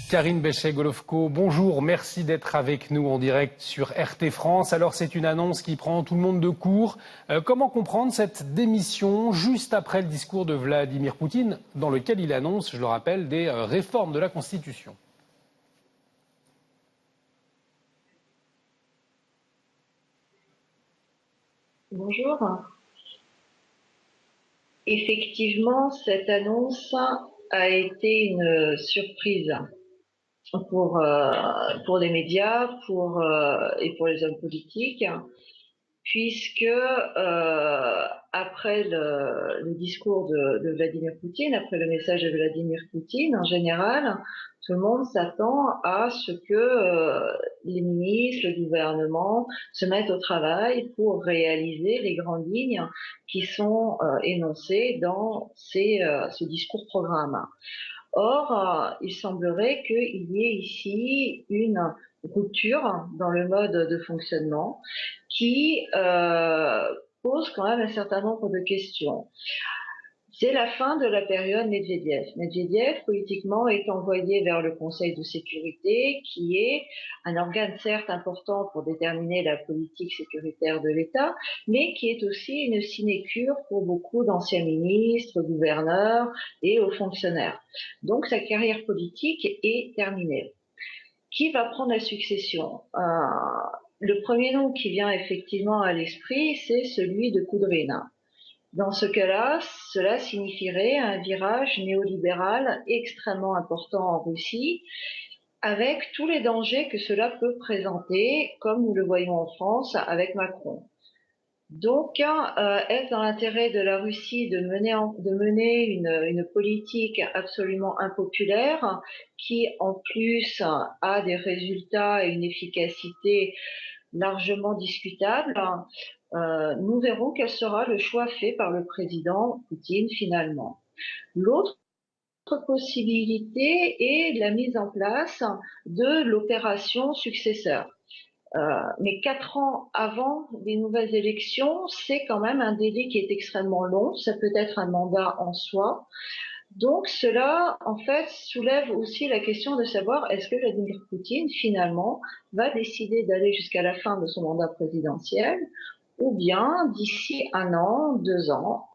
Karine Bechet-Golovko, bonjour, merci d'être avec nous en direct sur RT France. Alors c'est une annonce qui prend tout le monde de court. Comment comprendre cette démission juste après le discours de Vladimir Poutine dans lequel il annonce, je le rappelle, des réformes de la Constitution? Bonjour. Effectivement, cette annonce a été une surprise pour les médias et pour les hommes politiques, puisque après le discours de Vladimir Poutine, après le message de Vladimir Poutine, en général, tout le monde s'attend à ce que les ministres, le gouvernement se mettent au travail pour réaliser les grandes lignes qui sont énoncées dans ce discours-programme. Or, il semblerait qu'il y ait ici une rupture dans le mode de fonctionnement qui pose quand même un certain nombre de questions. C'est la fin de la période Medvedev. Medvedev, politiquement, est envoyé vers le Conseil de sécurité, qui est un organe certes important pour déterminer la politique sécuritaire de l'État, mais qui est aussi une sinécure pour beaucoup d'anciens ministres, gouverneurs et hauts fonctionnaires. Donc sa carrière politique est terminée. Qui va prendre la succession? Le premier nom qui vient effectivement à l'esprit, c'est celui de Koudrine. Dans ce cas-là, cela signifierait un virage néolibéral extrêmement important en Russie, avec tous les dangers que cela peut présenter, comme nous le voyons en France avec Macron. Donc, est-ce dans l'intérêt de la Russie de mener une politique absolument impopulaire qui, en plus, a des résultats et une efficacité largement discutable? Nous verrons quel sera le choix fait par le président Poutine finalement. L'autre possibilité est la mise en place de l'opération successeur. Mais 4 ans avant les nouvelles élections, c'est quand même un délai qui est extrêmement long. Ça peut être un mandat en soi. Donc cela, en fait, soulève aussi la question de savoir est-ce que Vladimir Poutine, finalement, va décider d'aller jusqu'à la fin de son mandat présidentiel, ou bien d'ici 1 an, 2 ans,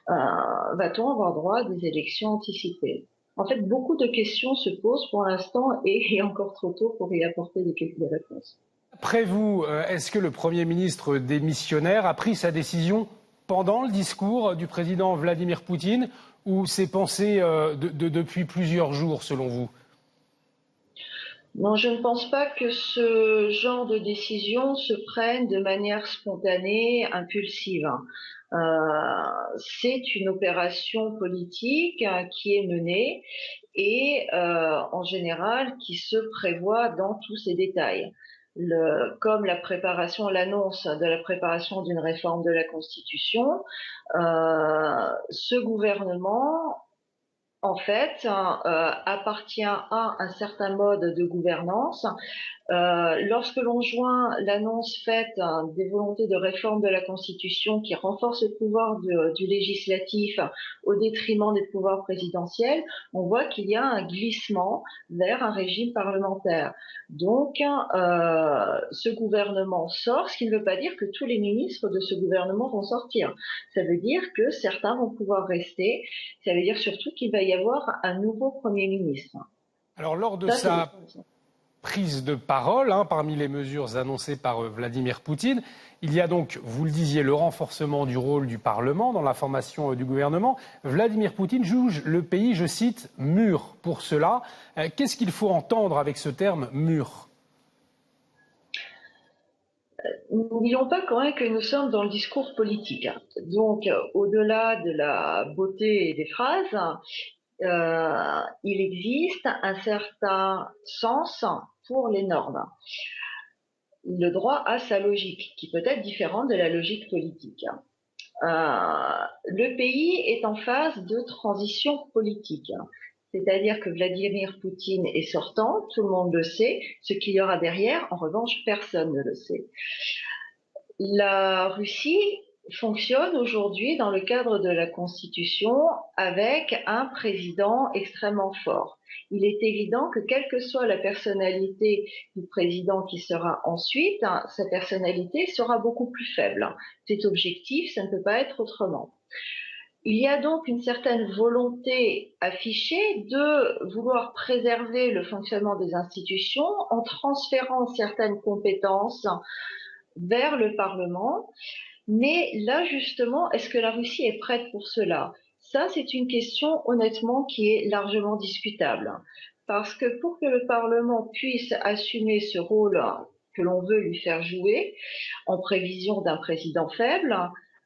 va-t-on avoir droit à des élections anticipées? En fait, beaucoup de questions se posent pour l'instant et il est encore trop tôt pour y apporter des réponses. Après vous, est-ce que le Premier ministre démissionnaire a pris sa décision pendant le discours du président Vladimir Poutine ou s'est pensé depuis plusieurs jours selon vous? Non, je ne pense pas que ce genre de décision se prenne de manière spontanée, impulsive. C'est une opération politique qui est menée et en général qui se prévoit dans tous ses détails. Comme l'annonce de la préparation d'une réforme de la Constitution, ce gouvernement en fait, appartient à un certain mode de gouvernance. Lorsque l'on joint l'annonce faite des volontés de réforme de la Constitution qui renforce le pouvoir du législatif au détriment des pouvoirs présidentiels, on voit qu'il y a un glissement vers un régime parlementaire. Donc, ce gouvernement sort, ce qui ne veut pas dire que tous les ministres de ce gouvernement vont sortir. Ça veut dire que certains vont pouvoir rester. Ça veut dire surtout qu'il va y avoir un nouveau Premier ministre. Alors, lors de sa prise de parole, parmi les mesures annoncées par Vladimir Poutine, il y a donc, vous le disiez, le renforcement du rôle du Parlement dans la formation du gouvernement. Vladimir Poutine juge le pays, je cite, mûr pour cela. Qu'est-ce qu'il faut entendre avec ce terme mûr? N'oublions pas quand même que nous sommes dans le discours politique. Donc, au-delà de la beauté des phrases, il existe un certain sens pour les normes. Le droit a sa logique, qui peut être différente de la logique politique. Le pays est en phase de transition politique. C'est-à-dire que Vladimir Poutine est sortant, tout le monde le sait. Ce qu'il y aura derrière, en revanche, personne ne le sait. La Russie fonctionne aujourd'hui dans le cadre de la Constitution avec un président extrêmement fort. il est évident que quelle que soit la personnalité du président qui sera ensuite, sa personnalité sera beaucoup plus faible. C'est objectif, ça ne peut pas être autrement. Il y a donc une certaine volonté affichée de vouloir préserver le fonctionnement des institutions en transférant certaines compétences vers le Parlement. Mais là, justement, est-ce que la Russie est prête pour cela? Ça, c'est une question, honnêtement, qui est largement discutable. Parce que pour que le Parlement puisse assumer ce rôle que l'on veut lui faire jouer, en prévision d'un président faible,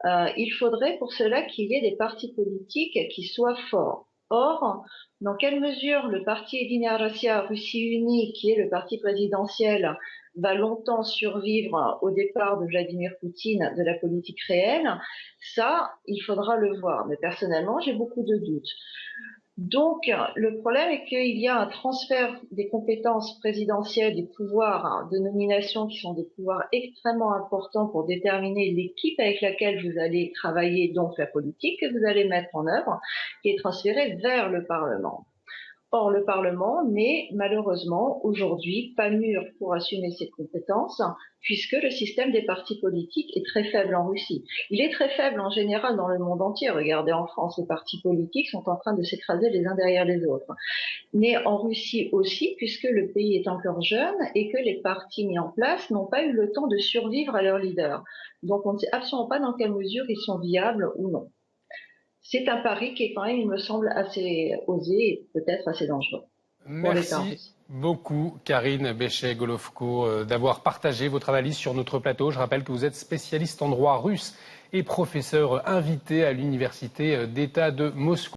il faudrait pour cela qu'il y ait des partis politiques qui soient forts. Or, dans quelle mesure le parti Единая Россия, Russie Unie, qui est le parti présidentiel, va longtemps survivre au départ de Vladimir Poutine de la politique réelle, ça, il faudra le voir. Mais personnellement, j'ai beaucoup de doutes. Donc, le problème est qu'il y a un transfert des compétences présidentielles, des pouvoirs de nomination qui sont des pouvoirs extrêmement importants pour déterminer l'équipe avec laquelle vous allez travailler, donc la politique que vous allez mettre en œuvre, qui est transférée vers le Parlement. Or, le Parlement n'est malheureusement aujourd'hui pas mûr pour assumer ses compétences, puisque le système des partis politiques est très faible en Russie. Il est très faible en général dans le monde entier. Regardez en France, les partis politiques sont en train de s'écraser les uns derrière les autres. Mais en Russie aussi, puisque le pays est encore jeune et que les partis mis en place n'ont pas eu le temps de survivre à leur leader. Donc on ne sait absolument pas dans quelle mesure ils sont viables ou non. C'est un pari qui est quand même, il me semble, assez osé et peut-être assez dangereux. Merci beaucoup, Karine Bechet-Golovko, d'avoir partagé votre analyse sur notre plateau. Je rappelle que vous êtes spécialiste en droit russe et professeur invité à l'Université d'État de Moscou.